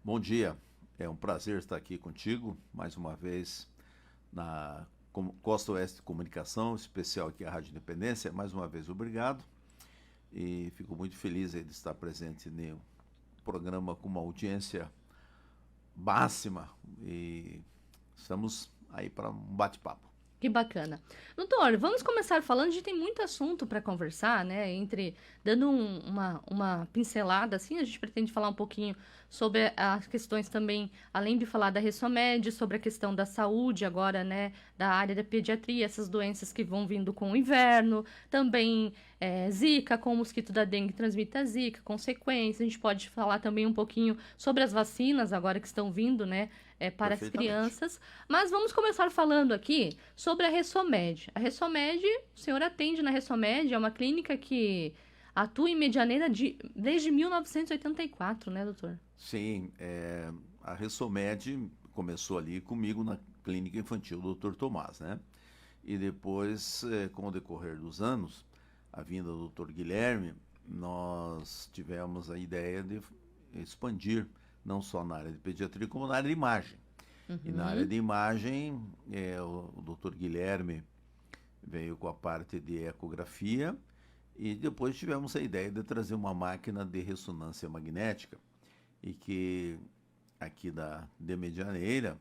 Bom dia, é um prazer estar aqui contigo, mais uma vez na Costa Oeste de Comunicação, especial aqui a Rádio Independência. Mais uma vez, obrigado e fico muito feliz aí de estar presente no programa com uma audiência máxima e estamos aí para um bate-papo. Que bacana. Doutor, vamos começar falando, a gente tem muito assunto para conversar, né? Dando uma pincelada, assim, a gente pretende falar um pouquinho sobre as questões também, além de falar da Ressomed, sobre a questão da saúde agora, né? Da área da pediatria, essas doenças que vão vindo com o inverno, também Zika, com o mosquito da dengue transmite a Zika, consequências. A gente pode falar também um pouquinho sobre as vacinas agora que estão vindo, né? Para as Perfeitamente. crianças. Mas vamos começar falando aqui sobre a Ressomed. A Ressomed, o senhor atende na Ressomed, é uma clínica que atua em Medianeira desde 1984, né, doutor? Sim, a Ressomed começou ali comigo na clínica infantil do Dr. Tomás, né? E depois, com o decorrer dos anos, a vinda do Dr. Guilherme, nós tivemos a ideia de expandir não só na área de pediatria, como na área de imagem. E na área Uhum. de imagem, o Dr. Guilherme veio com a parte de ecografia e depois tivemos a ideia de trazer uma máquina de ressonância magnética e que aqui de Medianeira,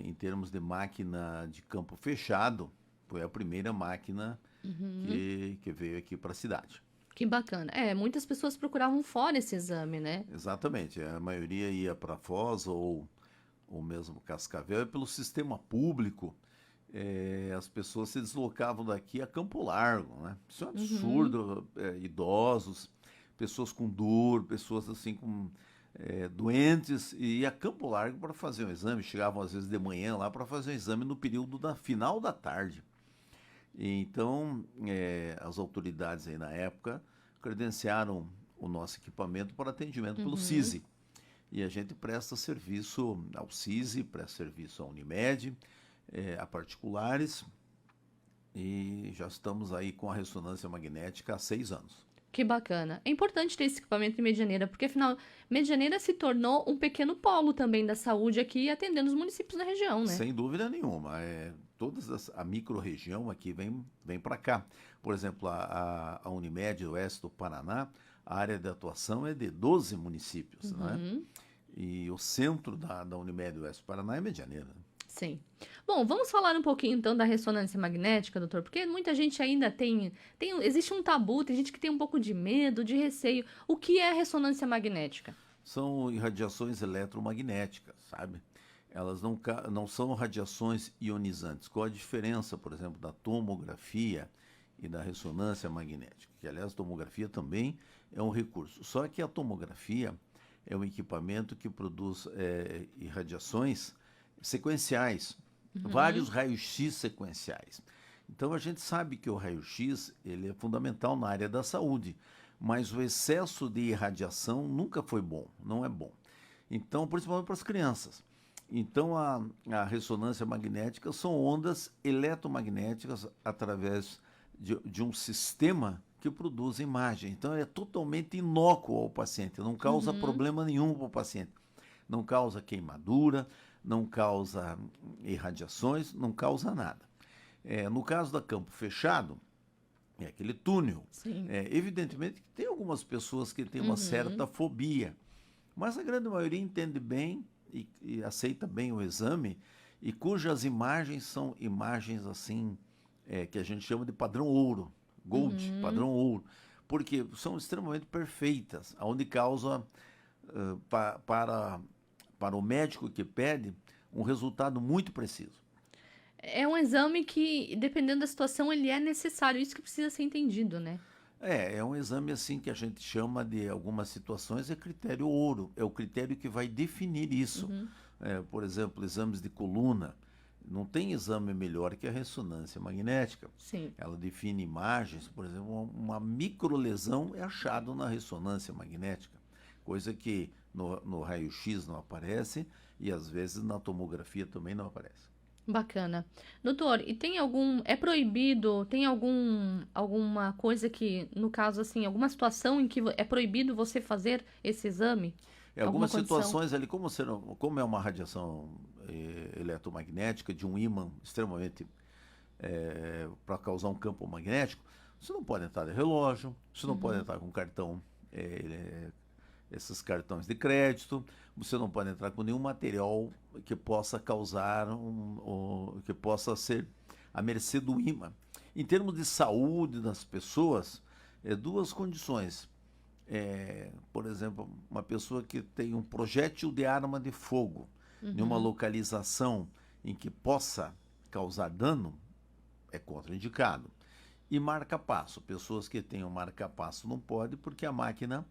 em termos de máquina de campo fechado, foi a primeira máquina Uhum. que veio aqui para a cidade. Que bacana. Muitas pessoas procuravam fora esse exame, né? Exatamente, a maioria ia para Foz ou mesmo Cascavel, e pelo sistema público, as pessoas se deslocavam daqui a Campo Largo, né? Isso é um Uhum. absurdo, idosos, pessoas com dor, pessoas assim com doentes, e ia a Campo Largo para fazer um exame, chegavam às vezes de manhã lá para fazer um exame no período da final da tarde. E então, as autoridades aí na época credenciaram o nosso equipamento para atendimento pelo Uhum. CISI. E a gente presta serviço ao CISI, presta serviço à Unimed, a particulares, e já estamos aí com a ressonância magnética há 6 anos. Que bacana. É importante ter esse equipamento em Medianeira, porque afinal, Medianeira se tornou um pequeno polo também da saúde aqui, atendendo os municípios da região, né? Sem dúvida nenhuma. A micro-região aqui vem para cá. Por exemplo, a Unimed Oeste do Paraná, a área de atuação é de 12 municípios, né? Uhum. E o centro da Unimed Oeste do Paraná é Medianeira. Sim. Bom, vamos falar um pouquinho então da ressonância magnética, doutor, porque muita gente ainda existe um tabu, tem gente que tem um pouco de medo, de receio. O que é a ressonância magnética? São irradiações eletromagnéticas, sabe? Elas não são radiações ionizantes. Qual a diferença, por exemplo, da tomografia e da ressonância magnética? Que, aliás, a tomografia também é um recurso. Só que a tomografia é um equipamento que produz irradiações sequenciais, vários Uhum. raios-x sequenciais. Então a gente sabe que o raio-x ele é fundamental na área da saúde, mas o excesso de irradiação nunca foi bom, não é bom. Então, principalmente para as crianças. Então a ressonância magnética são ondas eletromagnéticas através de um sistema que produz imagem. Então é totalmente inócuo ao paciente, não causa Uhum. problema nenhum para o paciente. Não causa queimadura, não causa irradiações, não causa nada. No caso da campo fechado, é aquele túnel. Sim. Evidentemente que tem algumas pessoas que têm uma certa Uhum. fobia, mas a grande maioria entende bem e aceita bem o exame e cujas imagens são imagens assim que a gente chama de padrão ouro, gold, Uhum. padrão ouro, porque são extremamente perfeitas, onde causa para o médico que pede um resultado muito preciso. É um exame que, dependendo da situação, ele é necessário. Isso que precisa ser entendido, né? É um exame assim que a gente chama de algumas situações é critério ouro, é o critério que vai definir isso. Uhum. Por exemplo, exames de coluna, não tem exame melhor que a ressonância magnética. Sim. Ela define imagens, por exemplo, uma microlesão é achado na ressonância magnética, coisa que no raio-x não aparece e às vezes na tomografia também não aparece. Bacana. Doutor, e tem é proibido, tem alguma coisa que, no caso assim, alguma situação em que é proibido você fazer esse exame? Em alguma algumas condição? situações ali, como é uma radiação eletromagnética de um ímã extremamente para causar um campo magnético, você não pode entrar de relógio, você não pode Uhum. entrar com cartão, eh, esses cartões de crédito, você não pode entrar com nenhum material que possa causar que possa ser à mercê do ímã. Em termos de saúde das pessoas, duas condições. Por exemplo, uma pessoa que tem um projétil de arma de fogo em uma Uhum. localização em que possa causar dano, é contraindicado. E marca-passo. Pessoas que têm o marca-passo não pode, porque a máquina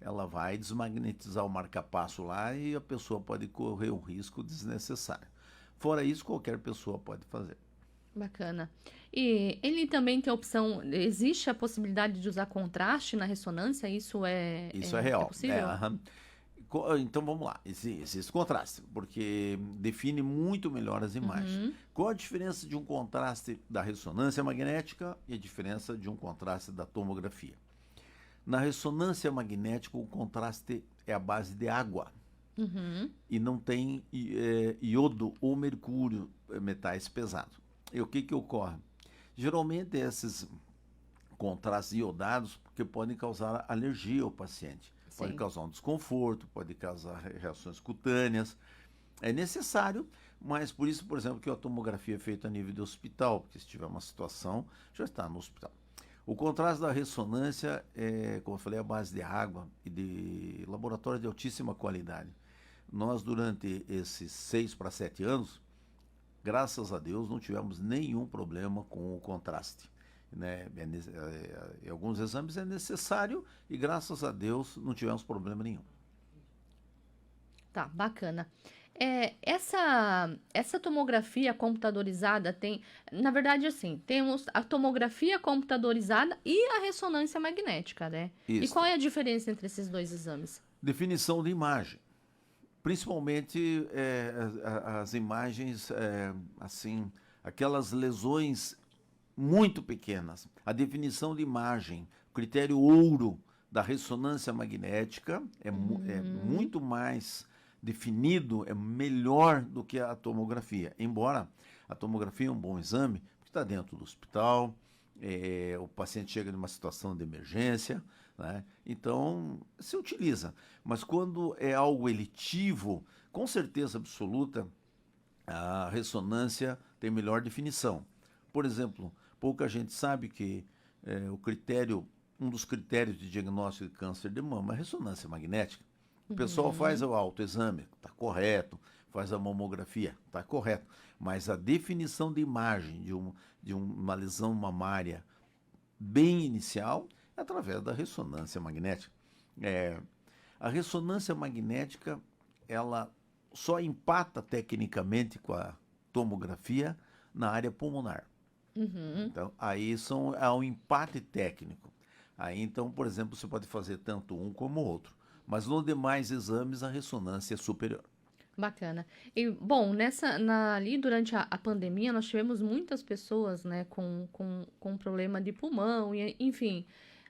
ela vai desmagnetizar o marca-passo lá e a pessoa pode correr um risco desnecessário. Fora isso, qualquer pessoa pode fazer. Bacana. E ele também tem a opção, existe a possibilidade de usar contraste na ressonância? Isso Isso é é real. possível? Então vamos lá, existe contraste, porque define muito melhor as imagens. Uhum. Qual a diferença de um contraste da ressonância magnética e a diferença de um contraste da tomografia? Na ressonância magnética, o contraste é a base de água Uhum. e não tem iodo ou mercúrio, metais pesados. E o que ocorre? Geralmente esses contrastes iodados porque podem causar alergia ao paciente, pode Sim. causar um desconforto, pode causar reações cutâneas. É necessário, mas por isso, por exemplo, que a tomografia é feita a nível de hospital, porque se tiver uma situação, já está no hospital. O contraste da ressonância é, como eu falei, a base de água e de laboratório de altíssima qualidade. Nós, durante esses 6 para 7 anos, graças a Deus, não tivemos nenhum problema com o contraste. Né? Em alguns exames é necessário e, graças a Deus, não tivemos problema nenhum. Tá, bacana. Essa tomografia computadorizada tem, na verdade, assim, temos a tomografia computadorizada e a ressonância magnética, né? E qual Isto. é a diferença entre esses dois exames? Definição de imagem. Principalmente as imagens, assim, aquelas lesões muito pequenas. A definição de imagem, o critério ouro da ressonância magnética é Uhum. muito mais definido, é melhor do que a tomografia. Embora a tomografia é um bom exame, porque está dentro do hospital, o paciente chega numa situação de emergência, né? Então se utiliza. Mas quando é algo eletivo, com certeza absoluta, a ressonância tem melhor definição. Por exemplo, pouca gente sabe que um dos critérios de diagnóstico de câncer de mama é a ressonância magnética. O pessoal faz Uhum. o autoexame, está correto, faz a mamografia, está correto, mas a definição de imagem de uma lesão mamária bem inicial é através da ressonância magnética. É, a ressonância magnética, ela só empata tecnicamente com a tomografia na área pulmonar. Uhum. Então, aí é um empate técnico. Aí, então, por exemplo, você pode fazer tanto um como o outro. Mas nos demais exames, a ressonância é superior. Bacana. E, bom, ali durante a pandemia, nós tivemos muitas pessoas, né, com problema de pulmão, e, enfim,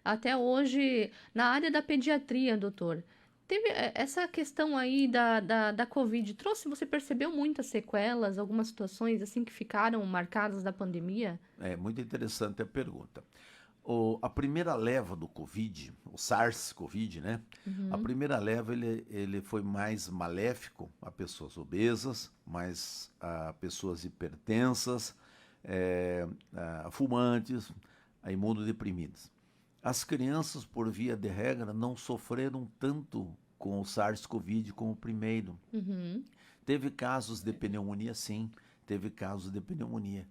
até hoje, na área da pediatria, doutor, teve essa questão aí da Covid, você percebeu muitas sequelas, algumas situações, assim, que ficaram marcadas da pandemia? É muito interessante a pergunta. A primeira leva do Covid, o SARS-CoV, né? A Uhum. primeira leva ele foi mais maléfico a pessoas obesas, mais a pessoas hipertensas, a fumantes, a imunodeprimidas. As crianças, por via de regra, não sofreram tanto com o SARS-CoV como o primeiro. Uhum. Teve casos de pneumonia, sim, teve casos de pneumonia.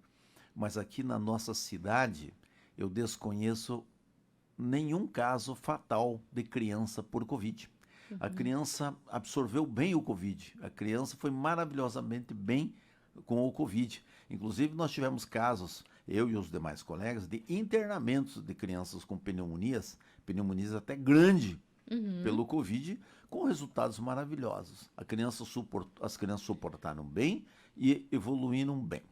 Mas aqui na nossa cidade, eu desconheço nenhum caso fatal de criança por Covid. A Uhum. criança absorveu bem o Covid. A criança foi maravilhosamente bem com o Covid. Inclusive, nós tivemos casos, eu e os demais colegas, de internamentos de crianças com pneumonias até grande Uhum. pelo Covid, com resultados maravilhosos. As crianças suportaram bem e evoluíram bem.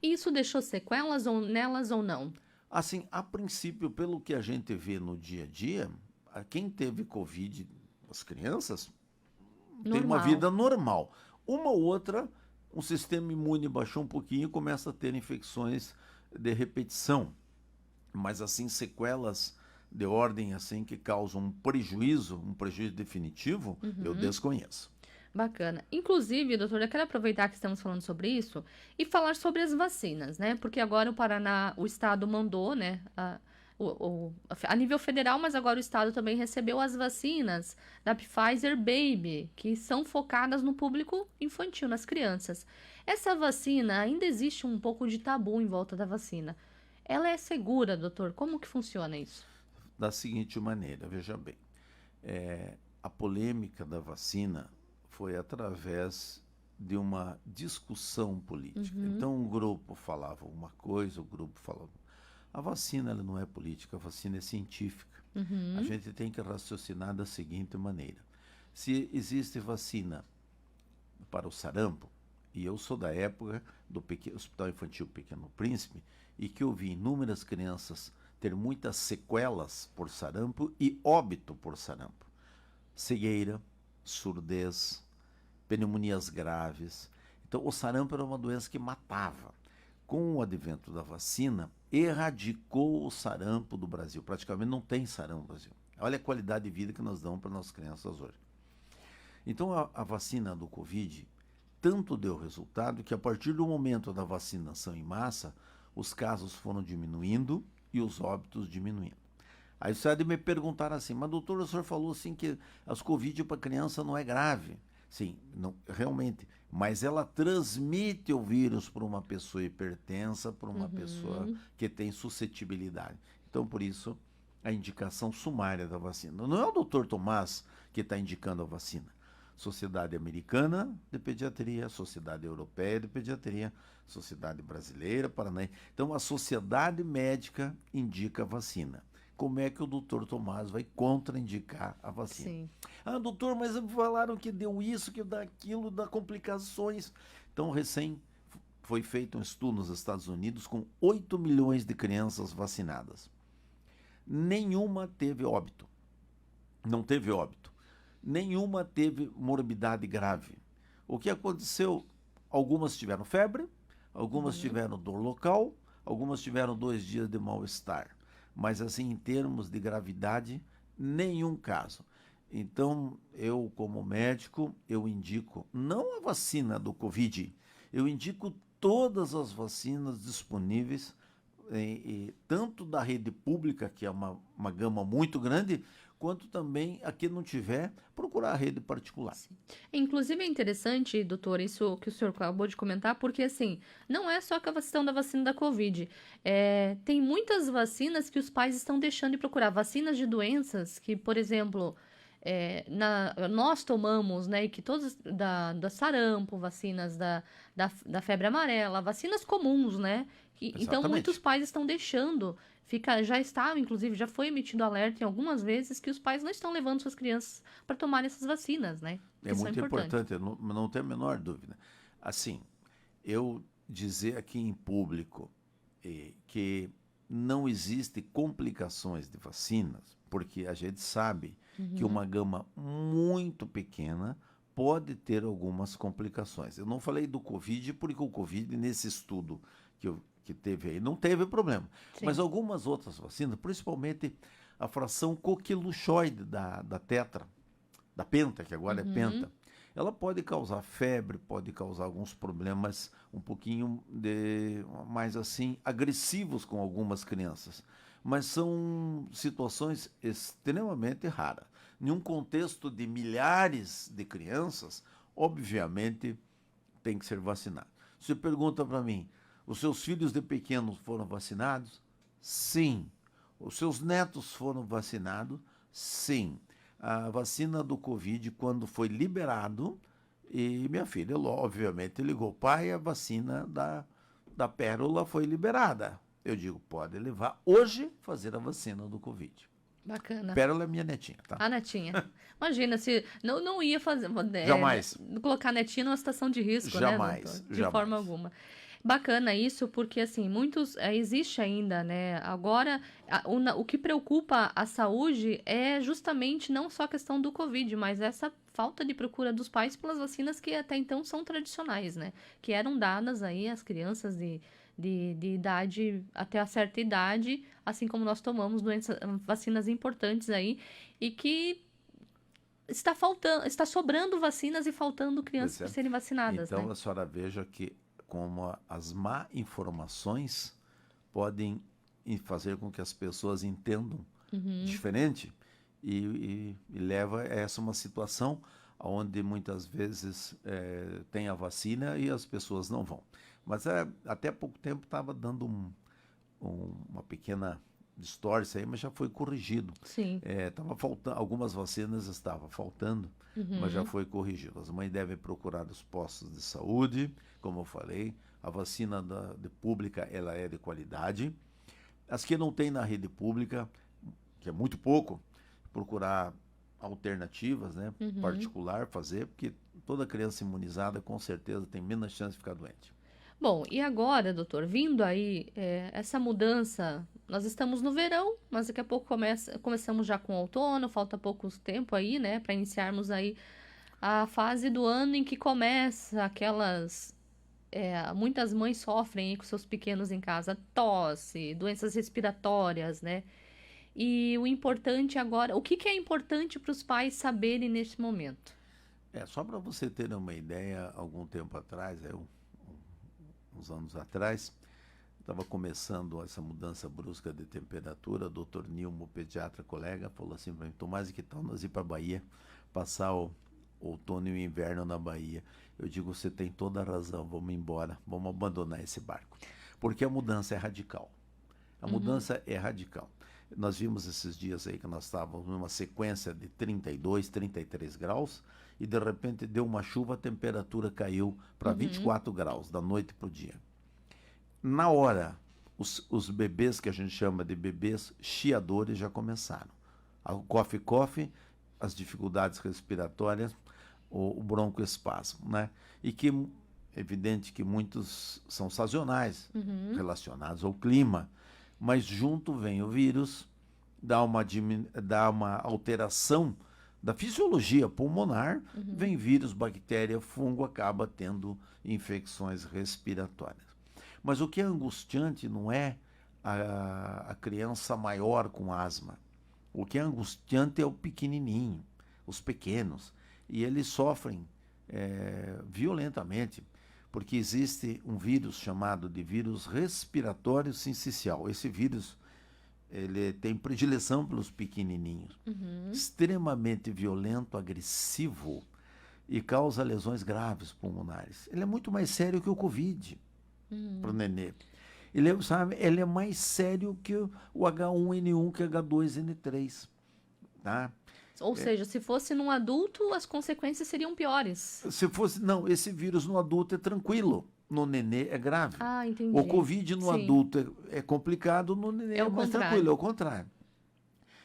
E isso deixou sequelas nelas ou não? Assim, a princípio, pelo que a gente vê no dia a dia, quem teve Covid, as crianças, tem uma Normal. vida normal. Uma ou outra, o sistema imune baixou um pouquinho e começa a ter infecções de repetição. Mas assim, sequelas de ordem assim que causam um prejuízo definitivo, eu desconheço. Bacana. Inclusive, doutor, eu quero aproveitar que estamos falando sobre isso e falar sobre as vacinas, né? Porque agora o Paraná, o estado mandou, né, a nível federal, mas agora o estado também recebeu as vacinas da Pfizer Baby, que são focadas no público infantil, nas crianças. Essa vacina, ainda existe um pouco de tabu em volta da vacina. Ela é segura, doutor? Como que funciona isso? Da seguinte maneira, veja bem, a polêmica da vacina foi através de uma discussão política. Então, um grupo falava uma coisa, o grupo falava. A vacina ela não é política, a vacina é científica. A gente tem que raciocinar da seguinte maneira: se existe vacina para o sarampo, e eu sou da época do Hospital Infantil Pequeno Príncipe, e que eu vi inúmeras crianças ter muitas sequelas por sarampo e óbito por sarampo. Cegueira, surdez, pneumonias graves. Então, o sarampo era uma doença que matava. Com o advento da vacina, erradicou o sarampo do Brasil. Praticamente não tem sarampo no Brasil. Olha a qualidade de vida que nós damos para nossas crianças hoje. Então, a vacina do Covid tanto deu resultado que, a partir do momento da vacinação em massa, os casos foram diminuindo e os óbitos diminuindo. Aí você há de me perguntar assim, mas doutor, o senhor falou assim que as Covid para criança não é grave. Sim, não, realmente, mas ela transmite o vírus para uma pessoa hipertensa, para uma pessoa que tem suscetibilidade. Então, por isso, a indicação sumária da vacina. Não é o doutor Tomás que está indicando a vacina. Sociedade Americana de Pediatria, Sociedade Europeia de Pediatria, Sociedade Brasileira, Paranaense. Então, a Sociedade Médica indica a vacina. Como é que o doutor Tomás vai contraindicar a vacina? Sim. Ah, doutor, mas falaram que deu isso, que dá aquilo, dá complicações. Então, foi feito um estudo nos Estados Unidos com 8 milhões de crianças vacinadas. Nenhuma teve óbito. Não teve óbito. Nenhuma teve morbidade grave. O que aconteceu? Algumas tiveram febre, algumas tiveram dor local, algumas tiveram 2 dias de mal-estar. Mas assim, em termos de gravidade, nenhum caso. Então, eu como médico, eu indico não a vacina do Covid, eu indico todas as vacinas disponíveis, tanto da rede pública, que é uma gama muito grande, quanto também a quem não tiver, procurar a rede particular. Sim. Inclusive é interessante, doutor, isso que o senhor acabou de comentar, porque assim, não é só a questão da vacina da Covid. Tem muitas vacinas que os pais estão deixando de procurar. Vacinas de doenças que, por exemplo, nós tomamos, né, e que todos da sarampo, vacinas da febre amarela, vacinas comuns, né? Então, muitos pais estão deixando. Inclusive, já foi emitido alerta em algumas vezes que os pais não estão levando suas crianças para tomarem essas vacinas, né? É muito importante, não tenho a menor dúvida. Assim, eu dizer aqui em público que não existe complicações de vacinas, porque a gente sabe que uma gama muito pequena pode ter algumas complicações. Eu não falei do Covid, porque o Covid, nesse estudo que teve aí, não teve problema. Sim. Mas algumas outras vacinas, principalmente a fração coquiluxoide da tetra, da penta, que agora é penta, ela pode causar febre, pode causar alguns problemas um pouquinho mais assim, agressivos com algumas crianças. Mas são situações extremamente raras. Em um contexto de milhares de crianças, obviamente, tem que ser vacinado. Você pergunta para mim, os seus filhos de pequenos foram vacinados? Sim. Os seus netos foram vacinados? Sim. A vacina do Covid, quando foi liberado, e minha filha, obviamente, ligou, pai, a vacina da Pérola foi liberada. Eu digo, pode levar hoje fazer a vacina do Covid. Bacana. Pérola é minha netinha, tá? A netinha. Imagina, se não ia fazer... Jamais. Colocar a netinha numa situação de risco, jamais, né, doutor? De jamais. forma alguma. Bacana isso, porque assim, muitos existe ainda, né? Agora, o que preocupa a saúde é justamente não só a questão do Covid, mas essa falta de procura dos pais pelas vacinas que até então são tradicionais, né? Que eram dadas aí às crianças de idade até a certa idade, assim como nós tomamos vacinas importantes aí, e que está faltando, está sobrando vacinas e faltando crianças Pois para é. serem vacinadas, Então né? a senhora veja que como as má informações podem fazer com que as pessoas entendam Uhum, diferente e leva a essa uma situação onde muitas vezes tem a vacina e as pessoas não vão. Mas até pouco tempo estava dando uma pequena distorce aí, mas já foi corrigido. sim. Tava faltando, algumas vacinas estavam faltando, mas já Uhum. foi corrigido. As mães devem procurar os postos de saúde, como eu falei. A vacina de pública ela é de qualidade. As que não tem na rede pública, que é muito pouco, procurar alternativas, né? Uhum. Particular, fazer, porque toda criança imunizada com certeza tem menos chance de ficar doente. Bom, e agora, doutor, vindo aí essa mudança, nós estamos no verão, mas daqui a pouco começamos já com o outono, falta pouco tempo aí, né, para iniciarmos aí a fase do ano em que começa aquelas. Muitas mães sofrem aí com seus pequenos em casa, tosse, doenças respiratórias, né? E o importante agora, o que que é importante para os pais saberem neste momento? Só para você ter uma ideia, algum tempo atrás, uns anos atrás, estava começando essa mudança brusca de temperatura. O doutor Nilmo, pediatra colega, falou assim para mim: Tomás, que tal nós ir para a Bahia, passar o outono e o inverno na Bahia? Eu digo: você tem toda a razão, vamos embora, vamos abandonar esse barco. Porque a mudança é radical. A Uhum, mudança é radical. Nós vimos esses dias aí que nós estávamos numa sequência de 32, 33 graus e de repente deu uma chuva, a temperatura caiu para uhum, 24 graus da noite para o dia. Na hora, os bebês que a gente chama de bebês chiadores já começaram. O cough, as dificuldades respiratórias, o broncoespasmo, né? E que é evidente que muitos são sazonais, uhum, relacionados ao clima, mas junto vem o vírus, dá uma alteração da fisiologia pulmonar, uhum, vem vírus, bactéria, fungo, acaba tendo infecções respiratórias. Mas o que é angustiante não é a criança maior com asma. O que é angustiante é o pequenininho, os pequenos. E eles sofrem violentamente, porque existe um vírus chamado de vírus respiratório sincicial. Esse vírus ele tem predileção pelos pequenininhos, uhum, extremamente violento, agressivo e causa lesões graves pulmonares. Ele é muito mais sério que o Covid para o uhum. nenê. Ele é mais sério que o H1N1, que é H2N3, tá? Ou seja, se fosse num adulto, as consequências seriam piores. Se fosse, não, esse vírus no adulto é tranquilo, no nenê é grave. Ah, O entendi. Covid no Sim, adulto é complicado, no nenê é é o mais tranquilo, é contrário. o contrário.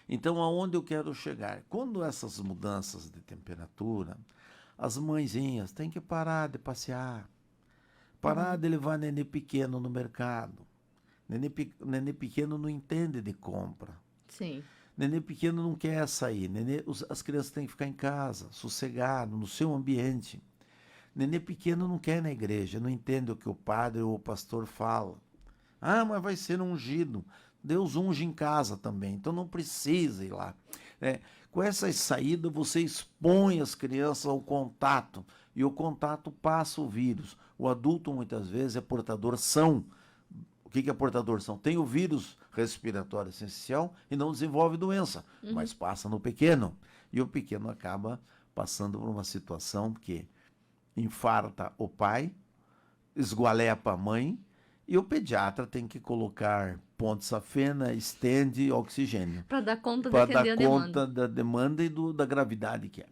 Então, aonde eu quero chegar? Quando essas mudanças de temperatura, as mãezinhas têm que parar de passear, parar Uhum, de levar nenê pequeno no mercado. Nenê pequeno não entende de compra. sim. Nenê pequeno não quer sair. As crianças têm que ficar em casa, sossegado, no seu ambiente. Nenê pequeno não quer ir na igreja, não entende o que o padre ou o pastor fala. Ah, mas vai ser ungido. Deus unge em casa também, então não precisa ir lá. Com essa saída, você expõe as crianças ao contato, e o contato passa o vírus. O adulto, muitas vezes, é portador são. O que é portador são? Tem o vírus respiratório essencial e não desenvolve doença, Uhum. mas passa no pequeno. E o pequeno acaba passando por uma situação que infarta o pai, esgualepa a mãe, e o pediatra tem que colocar ponte safena, estende oxigênio, Para dar conta de para dar atender a demanda. conta da demanda e da gravidade que é.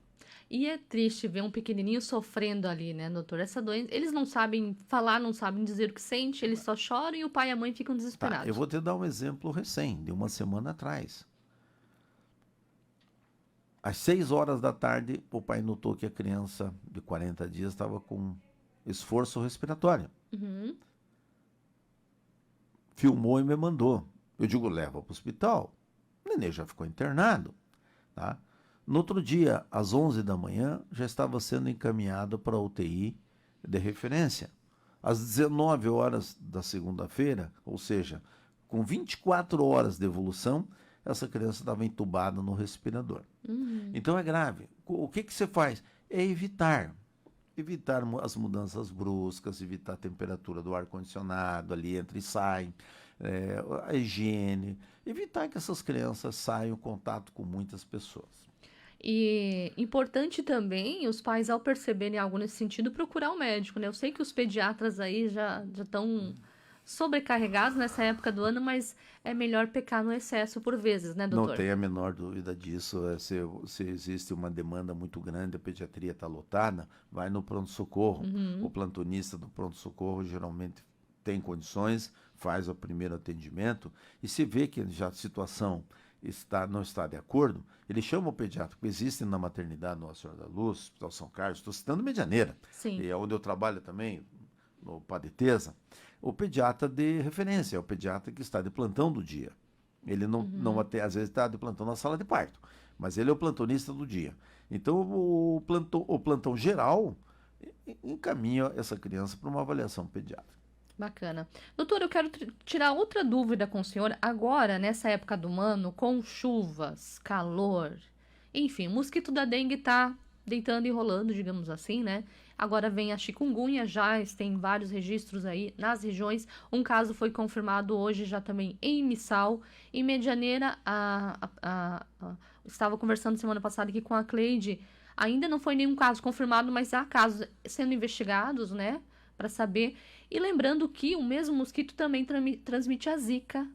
E é triste ver um pequenininho sofrendo ali, né, doutor? Essa doença, eles não sabem falar, não sabem dizer o que sente, eles só choram e o pai e a mãe ficam Tá, eu desesperados. vou te dar um exemplo recém, de uma semana atrás. Às 6 horas da tarde, o pai notou que a criança de 40 dias estava com esforço respiratório. Uhum. filmou e me mandou. Eu digo, leva para o hospital. O nenê já ficou internado, tá? No outro dia, às 11 da manhã, já estava sendo encaminhado para a UTI de referência. Às 19 horas da segunda-feira, ou seja, com 24 horas de evolução, essa criança estava entubada no respirador. Então é grave. O que você faz? É evitar. Evitar as mudanças bruscas, evitar a temperatura do ar-condicionado, ali entra e sai, a higiene, evitar que essas crianças saiam em contato com muitas pessoas. E importante também os pais, ao perceberem algo nesse sentido, procurar o médico, né? Eu sei que os pediatras aí já estão sobrecarregados nessa época do ano, mas é melhor pecar no excesso por vezes, né, Não doutor? tem a menor dúvida disso. Se existe uma demanda muito grande, a pediatria está lotada, vai no pronto-socorro. O plantonista do pronto-socorro geralmente tem condições, faz o primeiro atendimento e se vê que já a situação não está de acordo, ele chama o pediatra, porque existe na maternidade Nossa Senhora da Luz, Hospital São Carlos, estou citando Medianeira, Sim. e é onde eu trabalho também, no Padetesa, o pediatra de referência, é o pediatra que está de plantão do dia. Ele não às vezes está de plantão na sala de parto, mas ele é o plantonista do dia. Então o plantão geral encaminha essa criança para uma avaliação pediátrica. Bacana. Doutor, eu quero tirar outra dúvida com o senhor. Agora, nessa época do ano, com chuvas, calor, enfim, o mosquito da dengue tá deitando e rolando, digamos assim, né? Agora vem a chikungunya, já tem vários registros aí nas regiões. Um caso foi confirmado hoje já também em Missal. Em Medianeira, estava conversando semana passada aqui com a Cleide. Ainda não foi nenhum caso confirmado, mas há casos sendo investigados, né? Para saber. E lembrando que o mesmo mosquito também transmite a Zika,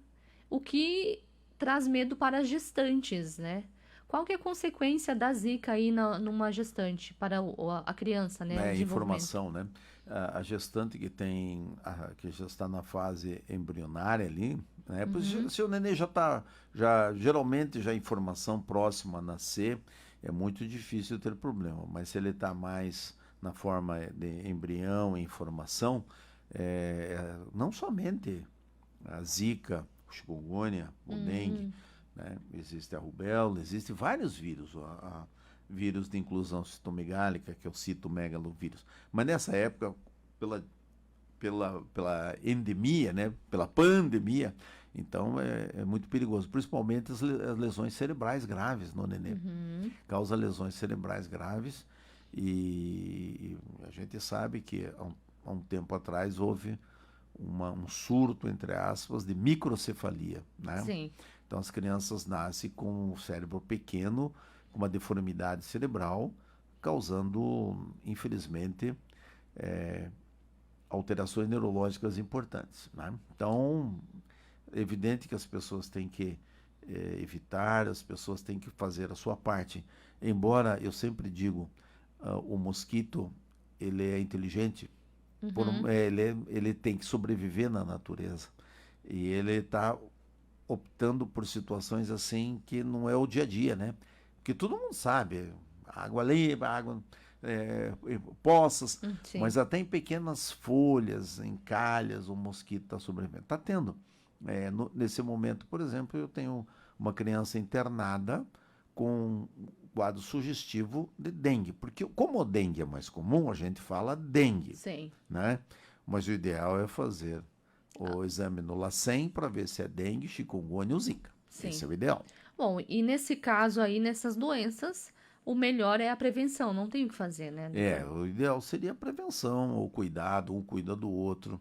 o que traz medo para as gestantes, né? Qual que é a consequência da Zika aí numa gestante para a criança, né? Informação, né? A gestante que já está na fase embrionária ali, né? Se o nenê já está, geralmente já informação próxima a nascer, é muito difícil ter problema. Mas se ele está mais na forma de embrião em formação, não somente a Zika, o chikungunya, o dengue, né? Existe a rubéola, existem vários vírus, vírus de inclusão citomegálica, que é o citomegalovírus. Mas nessa época, pela endemia, né? Pela pandemia, então é muito perigoso, principalmente as lesões cerebrais graves no nenê. Causa lesões cerebrais graves e a gente sabe que há um tempo atrás houve um surto, entre aspas, de microcefalia, né? Sim. Então as crianças nascem com o cérebro pequeno, com uma deformidade cerebral, causando, infelizmente, alterações neurológicas importantes, né? Então, é evidente que as pessoas têm que evitar, as pessoas têm que fazer a sua parte. Embora eu sempre digo, o mosquito, ele é inteligente, ele tem que sobreviver na natureza. E ele está optando por situações assim que não é o dia a dia, né? Porque todo mundo sabe, água limpa, poças, mas até em pequenas folhas, em calhas, o mosquito está sobrevivendo. Está tendo. Nesse momento, por exemplo, eu tenho uma criança internada com quadro sugestivo de dengue, porque como o dengue é mais comum, a gente fala dengue, Sim. né? Mas o ideal é fazer o exame no LACEN para ver se é dengue, chikungunya ou zika. Sim. Esse é o ideal. Bom, e nesse caso aí, nessas doenças, o melhor é a prevenção, não tem o que fazer, né? O ideal seria a prevenção, o cuidado, um cuida do outro.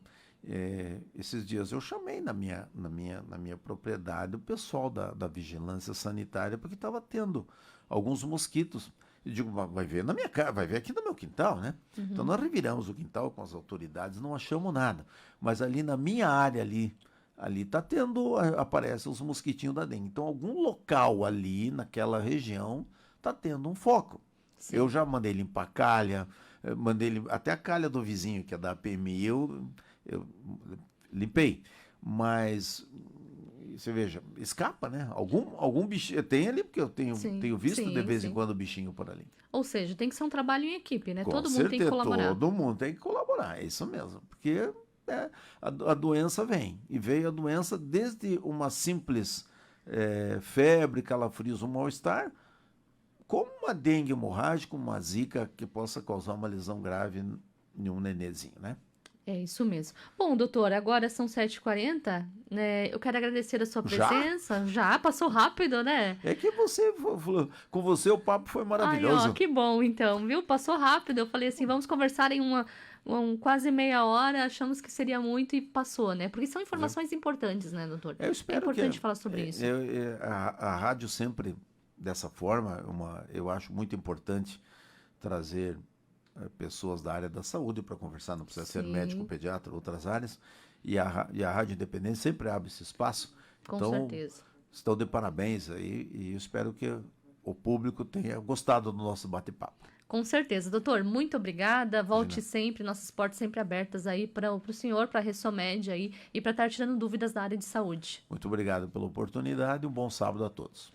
Esses dias eu chamei na minha propriedade o pessoal da vigilância sanitária, porque estava tendo alguns mosquitos. Eu digo, vai ver na minha casa, vai ver aqui no meu quintal, né? Então nós reviramos o quintal com as autoridades, não achamos nada. Mas ali na minha área ali está aparecem os mosquitinhos da dengue. Então algum local ali naquela região está tendo um foco. Sim. Eu já mandei limpar a calha, até a calha do vizinho, que é da APMI, eu limpei. Mas você veja, escapa, né? Algum bichinho tem ali, porque eu tenho visto de vez em quando o bichinho por ali. Ou seja, tem que ser um trabalho em equipe, né? Com todo certeza, mundo tem que colaborar. Todo mundo tem que colaborar, é isso mesmo. Porque a doença vem. E veio a doença desde uma simples febre, calafrios, um mal-estar, como uma dengue hemorrágica, uma zika que possa causar uma lesão grave em um nenezinho, né? É isso mesmo. Bom, doutor, agora são 7h40, né? Eu quero agradecer a sua Já? presença. Já passou rápido, né? É que com você o papo foi Ai, ó, maravilhoso. que bom, então, viu? Passou rápido. Eu falei assim, vamos conversar em quase meia hora. Achamos que seria muito e passou, né? Porque são informações importantes, né, doutor? Eu É espero importante falar sobre isso. a rádio sempre dessa forma, eu acho muito importante trazer pessoas da área da saúde para conversar, não precisa ser médico, Sim, pediatra, outras áreas, e a Rádio Independente sempre abre esse espaço. com Então, certeza. estão de parabéns aí e eu espero que o público tenha gostado do nosso bate-papo. Com certeza, doutor. Muito obrigada. Volte Imagina. sempre, nossas portas sempre abertas aí para o senhor, para a Ressomed aí e para estar tirando dúvidas da área de saúde. Muito obrigado pela oportunidade e um bom sábado a todos.